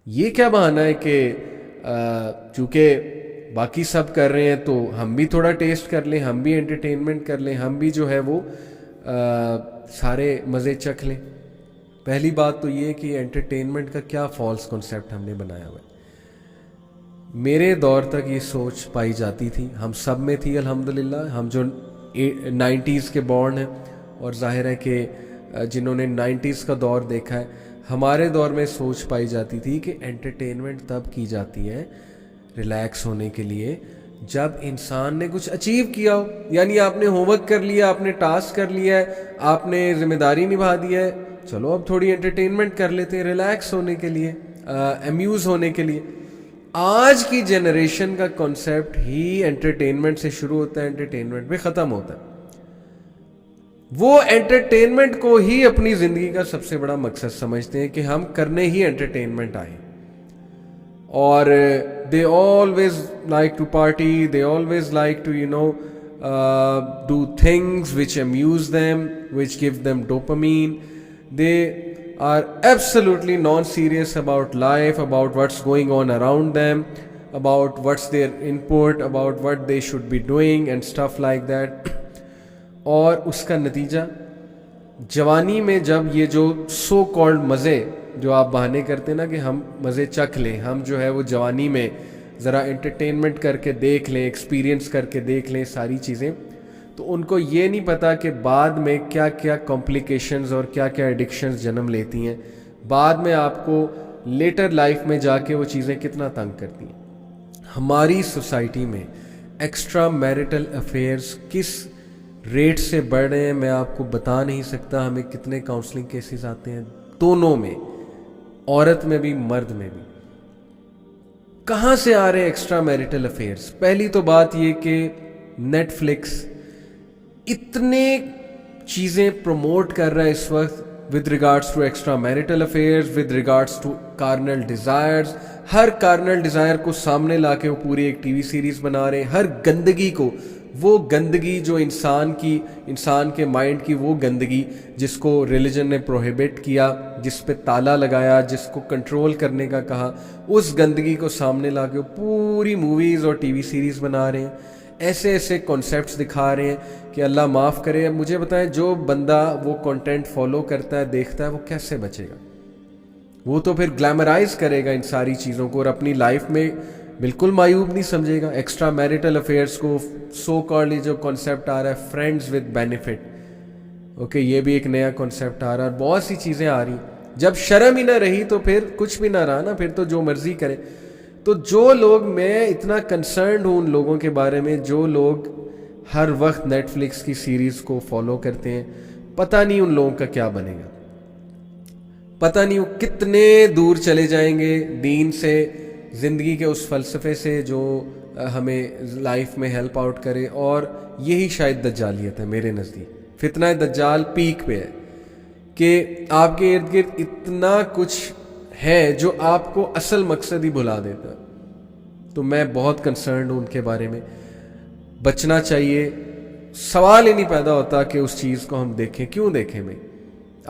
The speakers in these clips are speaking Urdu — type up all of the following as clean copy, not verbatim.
یہ کیا بہانا ہے کہ چونکہ باقی سب کر رہے ہیں تو ہم بھی تھوڑا ٹیسٹ کر لیں, ہم بھی انٹرٹینمنٹ کر لیں, ہم بھی جو ہے وہ سارے مزے چکھ لیں. پہلی بات تو یہ کہ انٹرٹینمنٹ کا کیا فالس کنسیپٹ ہم نے بنایا ہوا ہے. میرے دور تک یہ سوچ پائی جاتی تھی, ہم سب میں تھی الحمدللہ, ہم جو 90s کے بورن ہیں, اور ظاہر ہے کہ جنہوں نے 90s کا دور دیکھا ہے, ہمارے دور میں سوچ پائی جاتی تھی کہ انٹرٹینمنٹ تب کی جاتی ہے ریلیکس ہونے کے لیے جب انسان نے کچھ اچیو کیا ہو. یعنی آپ نے ہوم ورک کر لیا, آپ نے ٹاسک کر لیا ہے, آپ نے ذمہ داری نبھا دیا ہے, چلو اب تھوڑی انٹرٹینمنٹ کر لیتے ہیں ریلیکس ہونے کے لیے, امیوز ہونے کے لیے. آج کی جنریشن کا کنسیپٹ ہی انٹرٹینمنٹ سے شروع ہوتا ہے, انٹرٹینمنٹ پہ ختم ہوتا ہے. وہ انٹرٹینمنٹ کو ہی اپنی زندگی کا سب سے بڑا مقصد سمجھتے ہیں کہ ہم کرنے ہی انٹرٹینمنٹ آئے. اور they always like to party, they always like to do things which amuse them, which give them dopamine. They are absolutely non-serious about life, about what's going on around them, about what's their input, about what they should be doing and stuff like that. اور اس کا نتیجہ جوانی میں جب یہ جو سو کالڈ مزے جو آپ بہانے کرتے ہیں نا کہ ہم مزے چکھ لیں, ہم جو ہے وہ جوانی میں ذرا انٹرٹینمنٹ کر کے دیکھ لیں, ایکسپیرینس کر کے دیکھ لیں ساری چیزیں, تو ان کو یہ نہیں پتا کہ بعد میں کیا کیا کمپلیکیشنز اور کیا کیا ایڈکشنز جنم لیتی ہیں, بعد میں آپ کو لیٹر لائف میں جا کے وہ چیزیں کتنا تنگ کرتی ہیں. ہماری سوسائٹی میں ایکسٹرا میرٹل افیئرز کس ریٹ سے بڑھ رہے ہیں میں آپ کو بتا نہیں سکتا. ہمیں کتنے کاؤنسلنگ کیسز آتے ہیں, دونوں میں, عورت میں بھی مرد میں بھی. کہاں سے آ رہے ہیں ایکسٹرا میرٹل افیئرس؟ پہلی تو بات یہ کہ نیٹ فلکس اتنے چیزیں پروموٹ کر رہا ہے اس وقت with regards to extra marital affairs, with regards to carnal desires. Hare carnal Dzire کو سامنے لا کے وہ پوری ایک ٹی وی سیریز بنا رہے ہیں. ہر گندگی کو, وہ گندگی جو انسان کے مائنڈ کی وہ گندگی جس کو ریلیجن نے پروہیبٹ کیا, جس پہ تالا لگایا, جس کو کنٹرول کرنے کا کہا, اس گندگی کو سامنے لا کے پوری موویز اور ٹی وی سیریز بنا رہے ہیں. ایسے ایسے کانسیپٹس دکھا رہے ہیں کہ اللہ معاف کرے. مجھے بتائیں, جو بندہ وہ کنٹینٹ فالو کرتا ہے, دیکھتا ہے, وہ کیسے بچے گا؟ وہ تو پھر گلیمرائز کرے گا ان ساری چیزوں کو اور اپنی لائف میں بالکل معیوب نہیں سمجھے گا. ایکسٹرا میرٹل افیئرس کو سو کالڈ جو کانسیپٹ آ رہا ہے فرینڈز ود بینیفٹ, اوکے, یہ بھی ایک نیا کانسیپٹ آ رہا ہے. بہت سی چیزیں آ رہی ہیں. جب شرم ہی نہ رہی تو پھر کچھ بھی نہ رہا نا, پھر تو جو مرضی کرے. تو جو لوگ, میں اتنا کنسرنڈ ہوں ان لوگوں کے بارے میں جو لوگ ہر وقت نیٹ فلکس کی سیریز کو فالو کرتے ہیں, پتہ نہیں ان لوگوں کا کیا بنے گا, پتہ نہیں وہ کتنے دور چلے جائیں گے دین سے, زندگی کے اس فلسفے سے جو ہمیں لائف میں ہیلپ آؤٹ کرے. اور یہی شاید دجالیت ہے میرے نزدیک. فتنہ دجال پیک پہ ہے کہ آپ کے ارد گرد اتنا کچھ ہے جو آپ کو اصل مقصد ہی بھلا دیتا. تو میں بہت کنسرنڈ ہوں ان کے بارے میں. بچنا چاہیے. سوال ہی نہیں پیدا ہوتا کہ اس چیز کو ہم دیکھیں. کیوں دیکھیں بھائی؟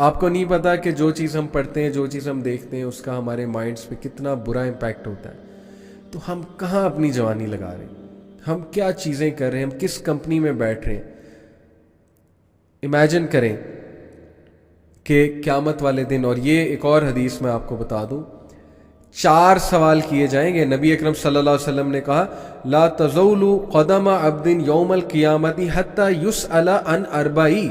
آپ کو نہیں پتا کہ جو چیز ہم پڑھتے ہیں, جو چیز ہم دیکھتے ہیں, اس کا ہمارے مائنڈس پہ کتنا برا امپیکٹ ہوتا ہے. تو ہم کہاں اپنی جوانی لگا رہے ہیں, ہم کیا چیزیں کر رہے ہیں, ہم کس کمپنی میں بیٹھ رہے ہیں. امیجن کریں کہ قیامت والے دن, اور یہ ایک اور حدیث میں آپ کو بتا دوں, 4 سوال کیے جائیں گے. نبی اکرم صلی اللہ علیہ وسلم نے کہا لا تزول قدم عبد یوم القیامت حتی یسأل عن 4.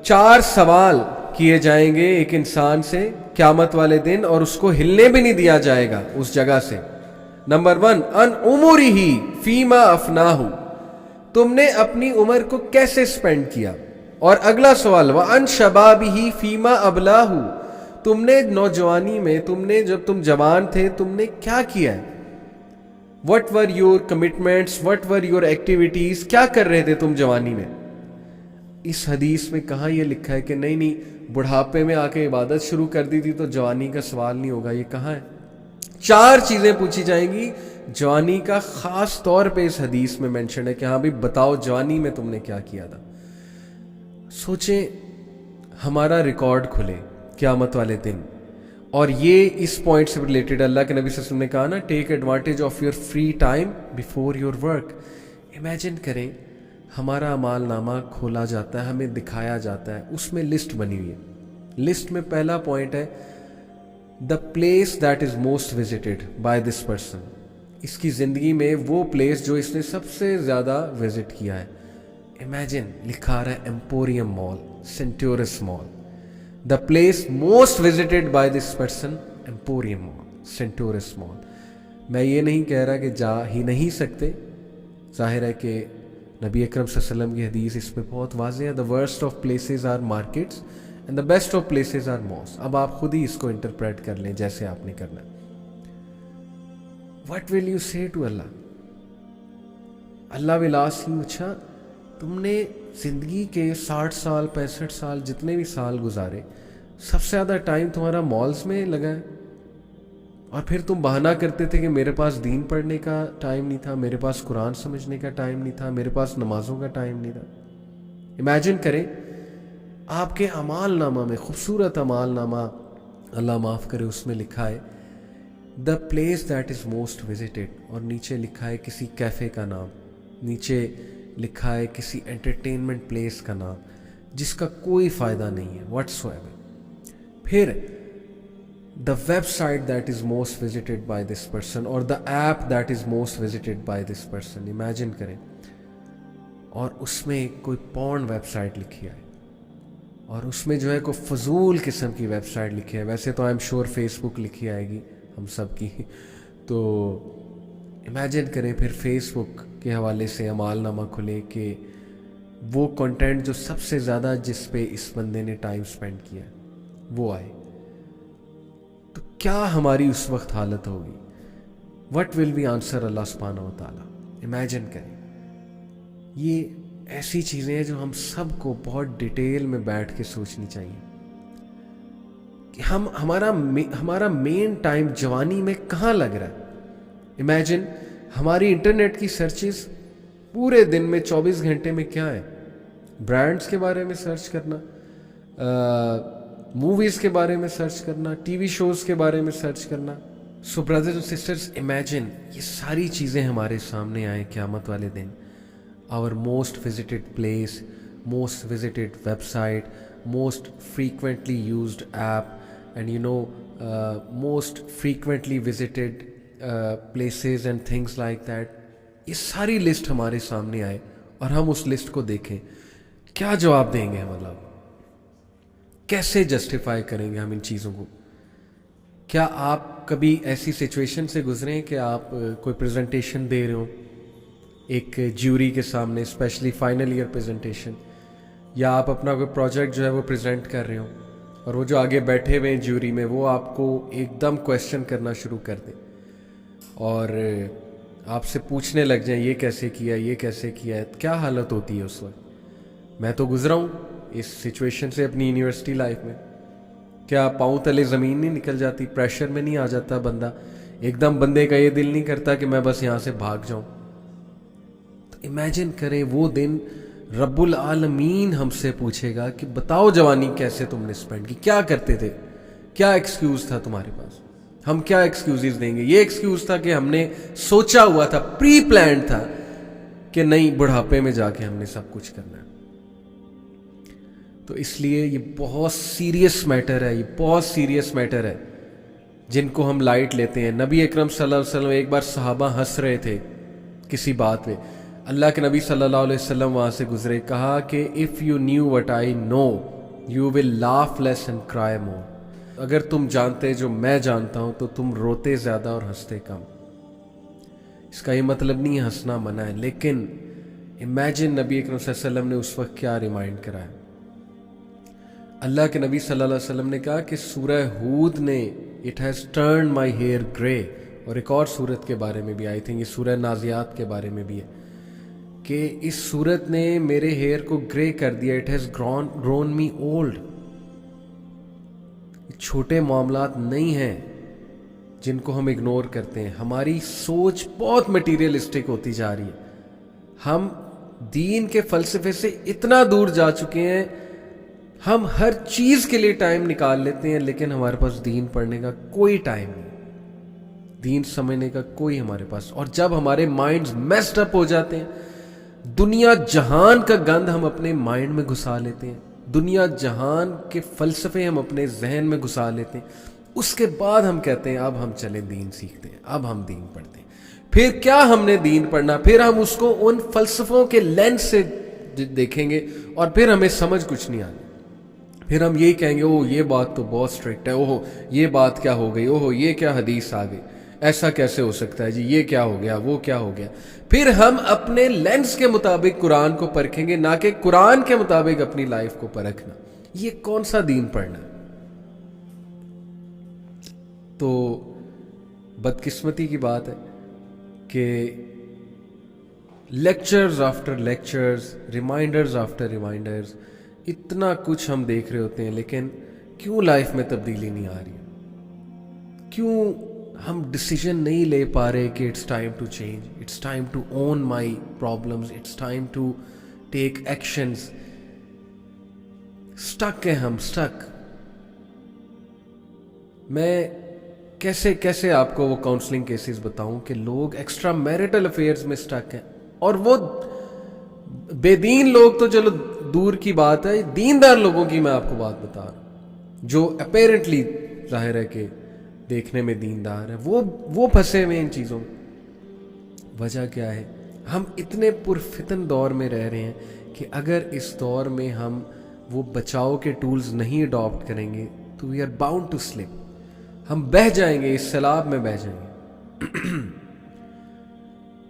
4 سوال کیے جائیں گے ایک انسان سے قیامت والے دن, اور اس کو ہلنے بھی نہیں دیا جائے گا اس جگہ سے. نمبر 1, ان عمرہ فیما افناہ, تم نے اپنی عمر کو کیسے سپینڈ کیا. اور اگلا سوال, وَأَنْ شَبَابِهِ فِيمَا أَبْلَاهُ, تم نے نوجوانی میں, تم نے جب تم جوان تھے, تم نے کیا کیا ہے. What were your commitments, what were your activities, کیا کر رہے تھے تم جوانی میں. اس حدیث میں کہاں یہ لکھا ہے کہ نہیں بڑھاپے میں آ کے عبادت شروع کر دی تھی تو جوانی کا سوال نہیں ہوگا. یہ کہاں ہے؟ 4 چیزیں پوچھی جائیں گی جوانی کا, خاص طور پہ اس حدیث میں مینشن ہے کہ ہاں بھی بتاؤ جوانی میں تم نے کیا کیا تھا. سوچیں, ہمارا ریکارڈ کھلے قیامت والے دن اور یہ اس پوائنٹ سے ریلیٹڈ اللہ کے نبی صلی اللہ علیہ وسلم نے کہا نا، take advantage of your free time before your work. Imagine کریں ہمارا اعمال نامہ کھولا جاتا ہے، ہمیں دکھایا جاتا ہے، اس میں لسٹ بنی ہوئی ہے. لسٹ میں پہلا پوائنٹ ہے the place that is most visited by this person. اس کی زندگی میں وہ پلیس جو اس نے سب سے زیادہ وزٹ کیا ہے. امیجن لکھا آ رہا ہے Emporium mall, Centaurus mall. The place most visited by this person Emporium mall, Centaurus mall. میں یہ نہیں کہہ رہا کہ جا ہی نہیں سکتے، ظاہر ہے کہ نبی اکرم صلی اللہ علیہ وسلم کی حدیث اس پہ بہت واضح ہے. The worst of places are markets and the best of places are mosques. اب آپ خود ہی اس کو انٹرپریٹ کر لیں جیسے آپ نے کرنا ہے. What will you say to Allah? Allah will ask you, اچھا تم نے زندگی کے 60 سال 65 سال جتنے بھی سال گزارے، سب سے زیادہ ٹائم تمہارا مالز میں لگا ہے، اور پھر تم بہانہ کرتے تھے کہ میرے پاس دین پڑھنے کا ٹائم نہیں تھا، میرے پاس قرآن سمجھنے کا ٹائم نہیں تھا، میرے پاس نمازوں کا ٹائم نہیں تھا. امیجن کریں آپ کے اعمال نامہ میں، خوبصورت اعمال نامہ اللہ معاف کرے، اس میں لکھا ہے the place that is most visited, اور نیچے لکھا ہے کسی کیفے کا نام، نیچے لکھا ہے کسی انٹرٹینمنٹ پلیس کا نام جس کا کوئی فائدہ نہیں ہے واٹس ایور. پھر the website that is most visited by this person, اور the app that is most visited by this person. Imagine کریں، اور اس میں کوئی پورن ویب سائٹ لکھی ہے، اور اس میں جو ہے کوئی فضول قسم کی ویب سائٹ لکھی ہے. ویسے تو آئی ایم شیور فیس بک لکھی آئے گی ہم سب کی. تو امیجن کریں پھر فیس بک کے حوالے سے اعمال نامہ کھلے کہ وہ کنٹینٹ جو سب سے زیادہ جس پہ اس بندے نے ٹائم سپینڈ کیا وہ آئے، تو کیا ہماری اس وقت حالت ہوگی؟ وٹ ول بی آنسر اللہ سبحانہ و تعالیٰ؟ امیجن کریں. یہ ایسی چیزیں ہیں جو ہم سب کو بہت ڈیٹیل میں بیٹھ کے سوچنی چاہیے کہ ہمارا مین ٹائم جوانی میں کہاں لگ رہا ہے. امیجن ہماری انٹرنیٹ کی سرچز پورے دن میں 24 گھنٹے میں کیا ہے؟ برانڈز کے بارے میں سرچ کرنا، موویز کے بارے میں سرچ کرنا، ٹی وی شوز کے بارے میں سرچ کرنا. سو برادرز اینڈ سسٹرز، امیجن یہ ساری چیزیں ہمارے سامنے آئیں قیامت والے دن. Our most visited place, most visited website, most frequently used app, and most frequently visited places and things like that. یہ ساری لسٹ ہمارے سامنے آئے اور ہم اس لسٹ کو دیکھیں، کیا جواب دیں گے؟ مطلب کیسے جسٹیفائی کریں گے ہم ان چیزوں کو؟ کیا آپ کبھی ایسی سچویشن سے گزرے ہیں کہ آپ کوئی پریزنٹیشن دے رہے ہو ایک جیوری کے سامنے، اسپیشلی فائنل ایئر پریزنٹیشن، یا آپ اپنا کوئی پروجیکٹ جو ہے وہ پریزنٹ کر رہے ہو، اور وہ جو آگے بیٹھے ہوئے ہیں جیوری میں وہ آپ کو ایک دم کویسچن کرنا شروع کر دیں اور آپ سے پوچھنے لگ جائیں یہ کیسے کیا، یہ کیسے کیا ہے. کیا حالت ہوتی ہے اس وقت؟ میں تو گزرا ہوں اس سچویشن سے اپنی یونیورسٹی لائف میں. کیا پاؤں تلے زمین نہیں نکل جاتی؟ پریشر میں نہیں آ جاتا بندہ؟ ایک دم بندے کا یہ دل نہیں کرتا کہ میں بس یہاں سے بھاگ جاؤں؟ امیجن کریں وہ دن رب العالمین ہم سے پوچھے گا کہ بتاؤ جوانی کیسے تم نے سپینڈ کی، کیا کرتے تھے، کیا ایکسکیوز تھا تمہارے پاس؟ ہم کیا ایکسکیوزز دیں گے؟ یہ ایکسکیوز تھا کہ ہم نے سوچا ہوا تھا، پری پلانڈ تھا کہ نہیں بڑھاپے میں جا کے ہم نے سب کچھ کرنا ہے. تو اس لیے یہ بہت سیریس میٹر ہے، یہ بہت سیریس میٹر ہے جن کو ہم لائٹ لیتے ہیں. نبی اکرم صلی اللہ علیہ وسلم ایک بار صحابہ ہنس رہے تھے کسی بات پہ، اللہ کے نبی صلی اللہ علیہ وسلم وہاں سے گزرے، کہا کہ if you knew what I know you will laugh less and cry more. اگر تم جانتے جو میں جانتا ہوں تو تم روتے زیادہ اور ہنستے کم. اس کا یہ مطلب نہیں ہے ہنسنا منع ہے، لیکن امیجن نبی اکرم صلی اللہ علیہ وسلم نے اس وقت کیا ریمائنڈ کرایا. اللہ کے نبی صلی اللہ علیہ وسلم نے کہا کہ سورہ ہود نے it has turned my hair grey, اور ایک اور سورت کے بارے میں بھی آئی تھنک یہ سورہ نازیات کے بارے میں بھی ہے کہ اس سورت نے میرے ہیئر کو گرے کر دیا. It has grown me old. چھوٹے معاملات نہیں ہیں جن کو ہم اگنور کرتے ہیں. ہماری سوچ بہت مٹیریلسٹک ہوتی جا رہی ہے. ہم دین کے فلسفے سے اتنا دور جا چکے ہیں، ہم ہر چیز کے لیے ٹائم نکال لیتے ہیں لیکن ہمارے پاس دین پڑھنے کا کوئی ٹائم نہیں, دین سمجھنے کا کوئی ہمارے پاس. اور جب ہمارے مائنڈز میسڈ اپ ہو جاتے ہیں, دنیا جہان کا گند ہم اپنے مائنڈ میں گھسا لیتے ہیں, دنیا جہان کے فلسفے ہم اپنے ذہن میں گھسا لیتے ہیں, اس کے بعد ہم کہتے ہیں اب ہم چلیں دین سیکھتے ہیں, اب ہم دین پڑھتے ہیں. پھر کیا ہم نے دین پڑھنا, پھر ہم اس کو ان فلسفوں کے لینس سے دیکھیں گے اور پھر ہمیں سمجھ کچھ نہیں آتی. پھر ہم یہی کہیں گے اوہ یہ بات تو بہت اسٹرکٹ ہے, اوہ یہ بات کیا ہو گئی, اوہ یہ کیا حدیث آ گئی, ایسا کیسے ہو سکتا ہے جی, یہ کیا ہو گیا, وہ کیا ہو گیا. پھر ہم اپنے لینس کے مطابق قرآن کو پرکھیں گے, نہ کہ قرآن کے مطابق اپنی لائف کو پرکھنا. یہ کون سا دین پڑھنا ہے؟ تو بدقسمتی کی بات ہے کہ lectures after lectures, reminders after reminders, اتنا کچھ ہم دیکھ رہے ہوتے ہیں, لیکن کیوں لائف میں تبدیلی نہیں آ رہی؟ کیوں ہم ڈیسیژن نہیں لے پا رہے کہ it's time to change, it's time to own my problems, it's time to take actions. Stuck ہیں ہم, اسٹک. میں کیسے آپ کو وہ کاؤنسلنگ کیسز بتاؤں کہ لوگ ایکسٹرا میرٹل افیئرز میں اسٹک ہیں, اور وہ بے دین لوگ تو چلو دور کی بات ہے, دیندار لوگوں کی میں آپ کو بات بتا رہا ہوں جو اپیرنٹلی ظاہر ہے کہ دیکھنے میں دیندار ہے, وہ پھنسے ہوئے ان چیزوں میں. وجہ کیا ہے؟ ہم اتنے پرفتن دور میں رہ رہے ہیں کہ اگر اس دور میں ہم وہ بچاؤ کے ٹولز نہیں اڈاپٹ کریں گے تو we are bound to slip, ہم بہہ جائیں گے, اس سیلاب میں بہہ جائیں گے.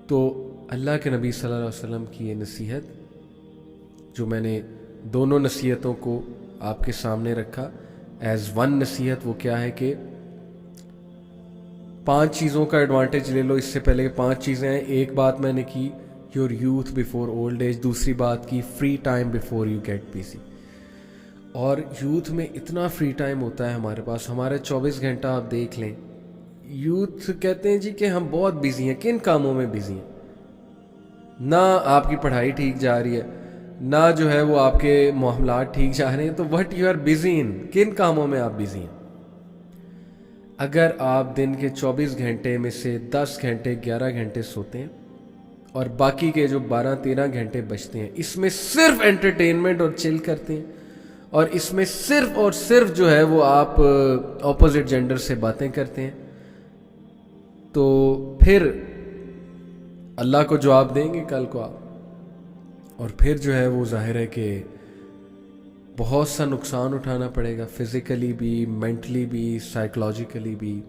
تو اللہ کے نبی صلی اللہ علیہ وسلم کی یہ نصیحت, جو میں نے دونوں نصیحتوں کو آپ کے سامنے رکھا ایز ون نصیحت, وہ کیا ہے کہ 5 چیزوں کا ایڈوانٹیج لے لو. اس سے پہلے 5 چیزیں ہیں. ایک بات میں نے کی your youth before old age, دوسری بات کی free time before you get busy. اور یوتھ میں اتنا فری ٹائم ہوتا ہے ہمارے پاس, ہمارے 24 گھنٹہ آپ دیکھ لیں. یوتھ کہتے ہیں جی کہ ہم بہت بزی ہیں. کن کاموں میں بزی ہیں؟ نہ آپ کی پڑھائی ٹھیک جا رہی ہے, نہ جو ہے وہ آپ کے معاملات ٹھیک جا رہے ہیں. تو what you are busy in, کن کاموں میں آپ بزی ہیں؟ اگر آپ دن کے 24 گھنٹے میں سے 10 گھنٹے 11 گھنٹے سوتے ہیں اور باقی کے جو 12-13 گھنٹے بچتے ہیں اس میں صرف انٹرٹینمنٹ اور چل کرتے ہیں, اور اس میں صرف اور صرف جو ہے وہ آپ اپوزٹ جینڈر سے باتیں کرتے ہیں, تو پھر اللہ کو جواب دیں گے کل کو آپ. اور پھر جو ہے وہ ظاہر ہے کہ بہت سا نقصان اٹھانا پڑے گا, فزیکلی بھی, مینٹلی بھی, سائیکولوجیکلی بھی.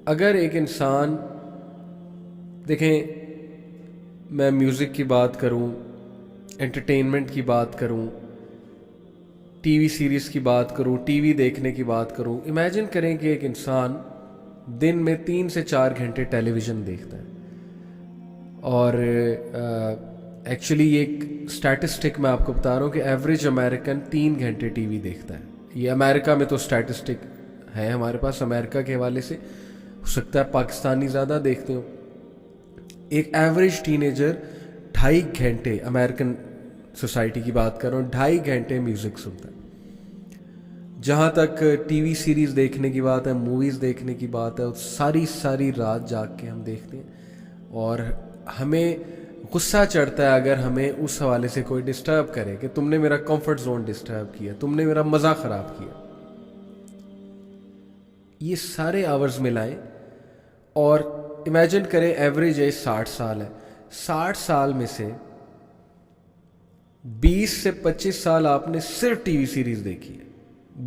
اگر ایک انسان, دیکھیں میں میوزک کی بات کروں, انٹرٹینمنٹ کی بات کروں, ٹی وی سیریز کی بات کروں, ٹی وی دیکھنے کی بات کروں, امیجن کریں کہ ایک انسان دن میں 3 سے 4 گھنٹے ٹیلی ویژن دیکھتا ہے. اور ایکچولی یہ ایک اسٹیٹسٹک میں آپ کو بتا رہا ہوں کہ ایوریج امریکن 3 گھنٹے ٹی وی دیکھتا ہے. یہ امریکہ میں تو اسٹیٹسٹک ہے ہمارے پاس, امریکہ کے حوالے سے ہو سکتا ہے پاکستانی زیادہ دیکھتے ہوں. ایک ایوریج ٹینیجر 2.5 گھنٹے, امریکن سوسائٹی کی بات کر رہا ہوں, 2.5 گھنٹے میوزک سنتا ہے. جہاں تک ٹی وی سیریز دیکھنے کی بات ہے, موویز دیکھنے کی بات ہے, ساری رات جاگ کے ہم دیکھتے ہیں. اور ہمیں غصہ چڑھتا ہے اگر ہمیں اس حوالے سے کوئی ڈسٹرب کرے کہ تم نے میرا کمفرٹ زون ڈسٹرب کیا, تم نے میرا مزہ خراب کیا. یہ سارے آورز ملائیں اور امیجن کریں ایوریج ایج 60 سال ہے. 60 سال میں سے 20 سے 25 سال آپ نے صرف ٹی وی سیریز دیکھی ہے,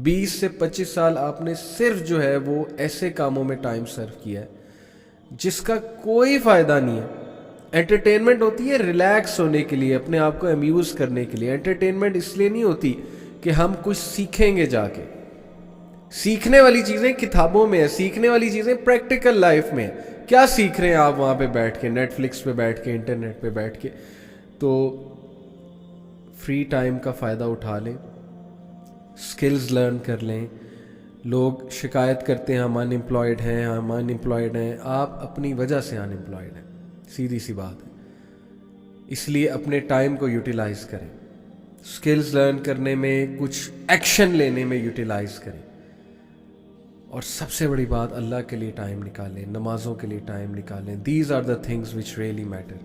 20 سے 25 سال آپ نے صرف جو ہے وہ ایسے کاموں میں ٹائم سرو کیا ہے جس کا کوئی فائدہ نہیں ہے. انٹرٹینمنٹ ہوتی ہے ریلیکس ہونے کے لیے, اپنے آپ کو امیوز کرنے کے لیے. انٹرٹینمنٹ اس لیے نہیں ہوتی کہ ہم کچھ سیکھیں گے جا کے. سیکھنے والی چیزیں کتابوں میں ہیں, سیکھنے والی چیزیں پریکٹیکل لائف میں ہیں. کیا سیکھ رہے ہیں آپ وہاں پہ بیٹھ کے, نیٹ فلکس پہ بیٹھ کے, انٹرنیٹ پہ بیٹھ کے؟ تو فری ٹائم کا فائدہ اٹھا لیں, سکلز لرن کر لیں. لوگ شکایت کرتے ہیں ہم ان امپلائڈ ہیں, ہم ان امپلائڈ ہیں. آپ اپنی وجہ سے ان امپلائڈ ہیں, سیدھی سی بات ہے. اس لیے اپنے ٹائم کو یوٹیلائز کریں. اسکلز لرن کرنے میں، کچھ ایکشن لینے میں یوٹیلائز کریں. اور سب سے بڑی بات، اللہ کے لیے ٹائم نکالیں، نمازوں کے لیے ٹائم نکالیں. These are the things which really matter.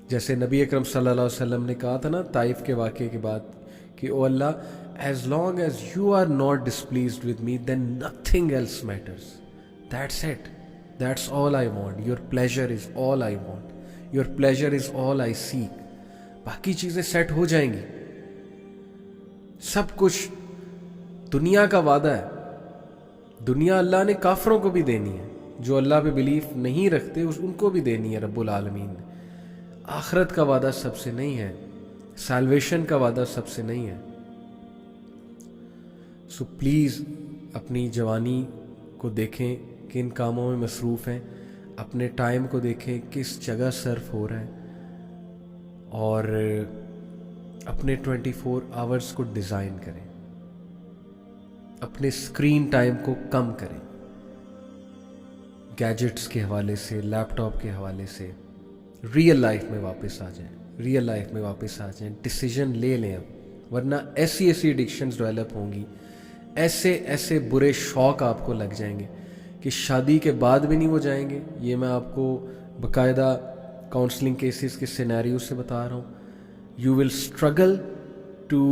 جیسے نبی اکرم صلی اللہ علیہ وسلم نے کہا تھا نا طائف کے واقعے کے بعد کہ او اللہ، as long as you are not displeased with me then nothing else matters. That's it, that's all I want. Your pleasure is all I want, your pleasure is all I seek. باقی چیزیں سیٹ ہو جائیں گی. سب کچھ دنیا کا وعدہ ہے. دنیا اللہ نے کافروں کو بھی دینی ہے، جو اللہ پہ بلیف نہیں رکھتے ان کو بھی دینی ہے رب العالمین نے. آخرت کا وعدہ سب سے نہیں ہے، سیلویشن کا وعدہ سب سے نہیں ہے. سو پلیز اپنی جوانی کو دیکھیں کن کاموں میں مصروف ہیں، اپنے ٹائم کو دیکھیں کس جگہ صرف ہو رہا ہے، اور اپنے 24 آورس کو ڈیزائن کریں. اپنے اسکرین ٹائم کو کم کریں، گیجٹس کے حوالے سے، لیپ ٹاپ کے حوالے سے. ریئل لائف میں واپس آ جائیں، ریئل لائف میں واپس آ جائیں. ڈیسیجن لے لیں اب، ورنہ ایسی ایڈکشنز ڈیولپ ہوں گی، ایسے برے شوق آپ کو لگ جائیں گے کہ شادی کے بعد بھی نہیں وہ جائیں گے. یہ میں آپ کو باقاعدہ کاؤنسلنگ کیسز کے سینیریو سے بتا رہا ہوں. You will struggle to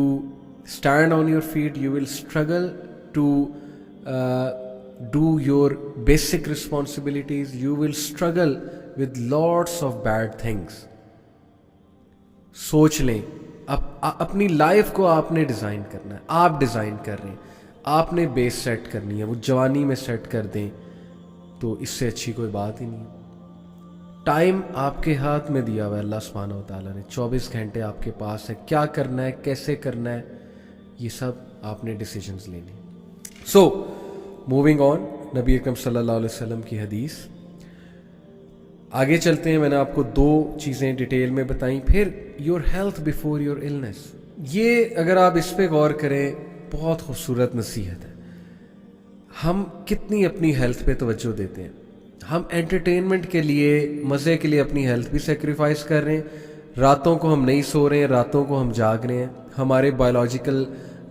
stand on your feet, you will struggle to do your basic responsibilities, you will struggle with lots of bad things. سوچ لیں، اپنی لائف کو آپ نے ڈیزائن کرنا ہے، آپ ڈیزائن کر رہے ہیں، آپ نے بیس سیٹ کرنی ہے، وہ جوانی میں سیٹ کر دیں تو اس سے اچھی کوئی بات ہی نہیں. ٹائم آپ کے ہاتھ میں دیا ہوا ہے اللہ سبحانہ و تعالیٰ نے، 24 گھنٹے آپ کے پاس ہے. کیا کرنا ہے، کیسے کرنا ہے، یہ سب آپ نے ڈیسیجنز لینے. سو موونگ آن، نبی اکرم صلی اللہ علیہ وسلم کی حدیث. آگے چلتے ہیں. میں نے آپ کو 2 چیزیں ڈیٹیل میں بتائیں. پھر your health before your illness, یہ اگر آپ اس پہ غور کریں بہت خوبصورت نصیحت ہے. ہم کتنی اپنی ہیلتھ پہ توجہ دیتے ہیں. ہم انٹرٹینمنٹ کے لیے، مزے کے لیے اپنی ہیلتھ بھی سیکریفائز کر رہے ہیں. راتوں کو ہم نہیں سو رہے ہیں، راتوں کو ہم جاگ رہے ہیں. ہمارے بایولوجیکل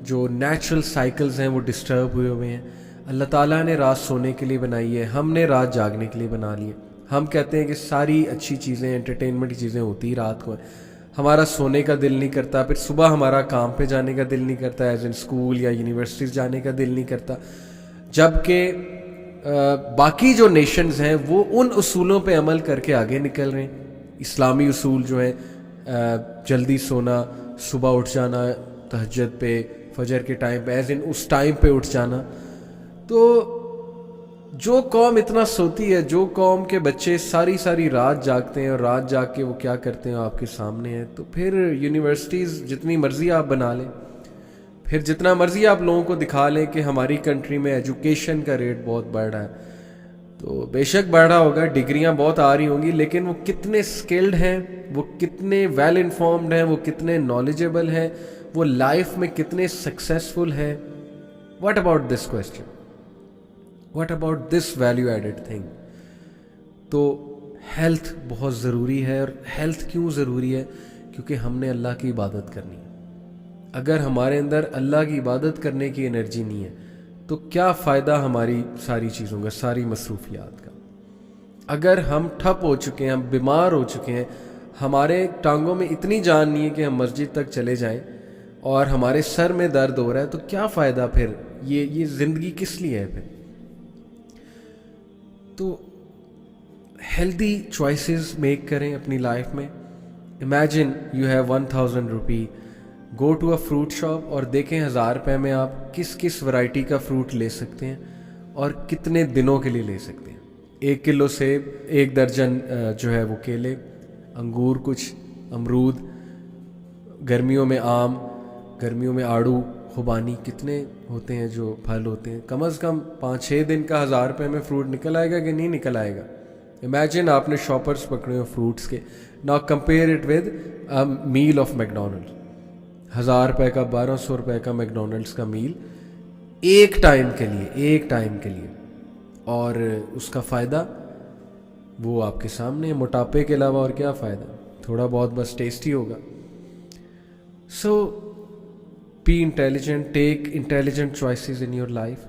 جو نیچرل سائیکلز ہیں وہ ڈسٹرب ہوئے ہیں. اللہ تعالیٰ نے رات سونے کے لیے بنائی ہے، ہم نے رات جاگنے کے لیے بنا لی ہے. ہم کہتے ہیں کہ ساری اچھی چیزیں، انٹرٹینمنٹ کی چیزیں ہوتی ہی رات کو ہیں. ہمارا سونے کا دل نہیں کرتا، پھر صبح ہمارا کام پہ جانے کا دل نہیں کرتا، ایز ان اسکول یا یونیورسٹیز جانے کا دل نہیں کرتا. جبکہ باقی جو نیشنز ہیں وہ ان اصولوں پہ عمل کر کے آگے نکل رہے ہیں. اسلامی اصول جو ہیں، جلدی سونا، صبح اٹھ جانا تہجد پہ، فجر کے ٹائم پہ، ایز ان اس ٹائم پہ اٹھ جانا. تو جو قوم اتنا سوتی ہے، جو قوم کے بچے ساری رات جاگتے ہیں اور رات جاگ کے وہ کیا کرتے ہیں آپ کے سامنے ہے. تو پھر یونیورسٹیز جتنی مرضی آپ بنا لیں، پھر جتنا مرضی آپ لوگوں کو دکھا لیں کہ ہماری کنٹری میں ایجوکیشن کا ریٹ بہت بڑھ رہا ہے، تو بے شک بڑھ رہا ہوگا، ڈگریاں بہت آ رہی ہوں گی، لیکن وہ کتنے سکلڈ ہیں، وہ کتنے ویل انفارمڈ ہیں، وہ کتنے نالجبل ہیں، وہ لائف میں کتنے سکسیسفل ہیں. What about this question? What about this value added thing? تو ہیلتھ بہت ضروری ہے. اور ہیلتھ کیوں ضروری ہے؟ کیونکہ ہم نے اللہ کی عبادت کرنی ہے. اگر ہمارے اندر اللہ کی عبادت کرنے کی انرجی نہیں ہے تو کیا فائدہ ہماری ساری چیزوں کا، ساری مصروفیات کا؟ اگر ہم ٹھپ ہو چکے ہیں، ہم بیمار ہو چکے ہیں، ہمارے ٹانگوں میں اتنی جان نہیں ہے کہ ہم مسجد تک چلے جائیں، اور ہمارے سر میں درد ہو رہا ہے، تو کیا فائدہ پھر؟ یہ زندگی کس لیے ہے پھر؟ تو ہیلدی چوائسیز میک کریں اپنی لائف میں. Imagine you have 1000 rupee, go to a fruit shop اور دیکھیں 1000 روپے میں آپ کس ورائٹی کا فروٹ لے سکتے ہیں اور کتنے دنوں کے لیے لے سکتے ہیں. 1 کلو سیب، 1 درجن جو ہے وہ کیلے، انگور، کچھ امرود، گرمیوں میں آم، گرمیوں میں آڑو، خوبانی، کتنے ہوتے ہیں جو پھل ہوتے ہیں. کم از کم 5-6 دن کا 1000 روپے میں فروٹ نکل آئے گا کہ نہیں نکل آئے گا؟ امیجن آپ نے شاپرز پکڑے ہو فروٹس کے. نا compare it with meal of McDonald. 1000 روپے کا، 1200 روپے کا میکڈونلڈس کا میل ایک ٹائم کے لیے، اور اس کا فائدہ وہ آپ کے سامنے ہے. موٹاپے کے علاوہ اور کیا فائدہ؟ تھوڑا بہت بس ٹیسٹی ہوگا. So be intelligent, take intelligent choices in your life.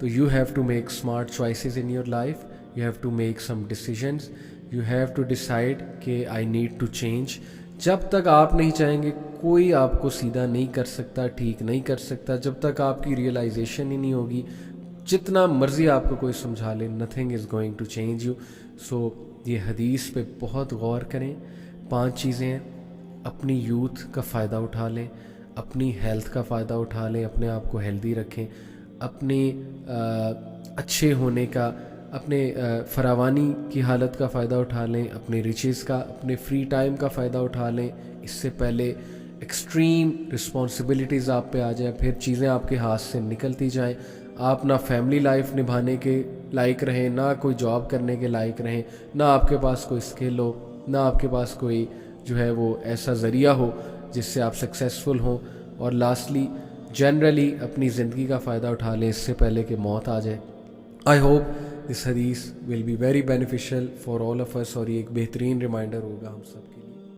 تو you have to make smart choices in your life, you have to make some decisions, you have to decide کہ آئی نیڈ ٹو چینج. جب تک آپ نہیں چاہیں گے کوئی آپ کو سیدھا نہیں کر سکتا, ٹھیک نہیں کر سکتا. جب تک آپ کی ریئلائزیشن ہی نہیں ہوگی, جتنا مرضی آپ کو کوئی سمجھا لے, nothing is going to change you. So یہ حدیث پہ بہت غور کریں. 5 چیزیں ہیں. اپنی یوتھ کا فائدہ اٹھا لیں, اپنی ہیلتھ کا فائدہ اٹھا لیں, اپنے آپ کو ہیلدی رکھیں, اپنے اچھے ہونے کا, اپنے فراوانی کی حالت کا فائدہ اٹھا لیں, اپنے ریچز کا, اپنے فری ٹائم کا فائدہ اٹھا لیں. اس سے پہلے ایکسٹریم رسپانسبلٹیز آپ پہ آ جائیں, پھر چیزیں آپ کے ہاتھ سے نکلتی جائیں, آپ نہ فیملی لائف نبھانے کے لائق رہیں, نہ کوئی جاب کرنے کے لائق رہیں, نہ آپ کے پاس کوئی اسکل ہو, نہ آپ کے پاس کوئی جو ہے وہ ایسا ذریعہ ہو جس سے آپ سکسیزفل ہوں. اور لاسٹلی جنرلی اپنی زندگی کا فائدہ اٹھا لیں اس سے پہلے کہ موت آ جائے. آئی ہوپ دس حدیث will be very beneficial for all of us, اور یہ ایک بہترین ریمائنڈر ہوگا ہم سب کے لیے.